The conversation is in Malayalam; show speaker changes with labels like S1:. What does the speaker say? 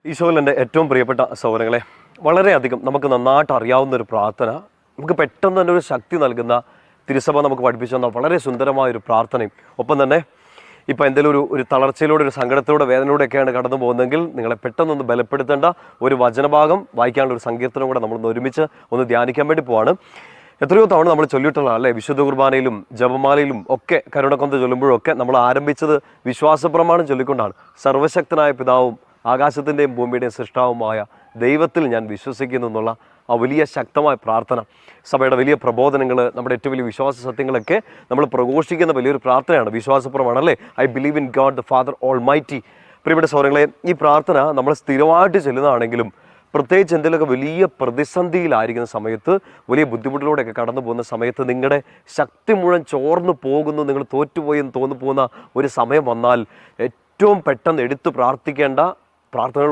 S1: ഈശോയിൽ എൻ്റെ ഏറ്റവും പ്രിയപ്പെട്ട സഹോദരങ്ങളെ, വളരെയധികം നമുക്ക് നന്നായിട്ട് അറിയാവുന്ന ഒരു പ്രാർത്ഥന, നമുക്ക് പെട്ടെന്ന് തന്നെ ഒരു ശക്തി നൽകുന്ന തിരുസഭ നമുക്ക് പഠിപ്പിച്ചു തന്ന വളരെ സുന്ദരമായൊരു പ്രാർത്ഥനയും, ഒപ്പം തന്നെ ഇപ്പോൾ എന്തെങ്കിലും ഒരു തളർച്ചയിലൂടെ, ഒരു സങ്കടത്തിലൂടെ, വേദനയിലൂടെയൊക്കെയാണ് കടന്നു പോകുന്നതെങ്കിൽ നിങ്ങളെ പെട്ടെന്നൊന്ന് ബലപ്പെടുത്തേണ്ട ഒരു വചനഭാഗം വായിക്കാനുള്ള ഒരു സങ്കീർത്തനം കൂടെ നമ്മളൊന്ന് ഒരുമിച്ച് ഒന്ന് ധ്യാനിക്കാൻ വേണ്ടി പോവാണ്. എത്രയോ തവണ നമ്മൾ ചൊല്ലിയിട്ടുള്ള അല്ലേ, വിശുദ്ധ കുർബാനയിലും ജപമാലയിലും ഒക്കെ കരുണക്കൊന്ത ചൊല്ലുമ്പോഴൊക്കെ നമ്മൾ ആരംഭിച്ചത് വിശ്വാസപ്രമാണം ചൊല്ലിക്കൊണ്ടാണ്. സർവശക്തനായ പിതാവും ആകാശത്തിൻ്റെയും ഭൂമിയുടെയും സൃഷ്ടാവുമായ ദൈവത്തിൽ ഞാൻ വിശ്വസിക്കുന്നു എന്നുള്ള ആ വലിയ ശക്തമായ പ്രാർത്ഥന, സഭയുടെ വലിയ പ്രബോധനങ്ങൾ, നമ്മുടെ ഏറ്റവും വലിയ വിശ്വാസ സത്യങ്ങളൊക്കെ നമ്മൾ പ്രഘോഷിക്കുന്ന വലിയൊരു പ്രാർത്ഥനയാണ് വിശ്വാസപ്രമാണം അല്ലേ. I believe in God the father all mighty. പ്രിയപ്പെട്ട സഹോദരങ്ങളെ, ഈ പ്രാർത്ഥന നമ്മൾ സ്ഥിരമായിട്ട് ചെല്ലുന്നതാണെങ്കിലും പ്രത്യേകിച്ച് എന്തെങ്കിലുമൊക്കെ വലിയ പ്രതിസന്ധിയിലായിരിക്കുന്ന സമയത്ത്, വലിയ ബുദ്ധിമുട്ടിലൂടെയൊക്കെ കടന്നു പോകുന്ന സമയത്ത്, നിങ്ങളുടെ ശക്തി മുഴുവൻ ചോർന്നു പോകുന്നു, നിങ്ങൾ തോറ്റുപോയി എന്ന് തോന്നിപ്പോകുന്ന ഒരു സമയം വന്നാൽ ഏറ്റവും പെട്ടെന്ന് എടുത്ത് പ്രാർത്ഥിക്കേണ്ട പ്രാർത്ഥനകൾ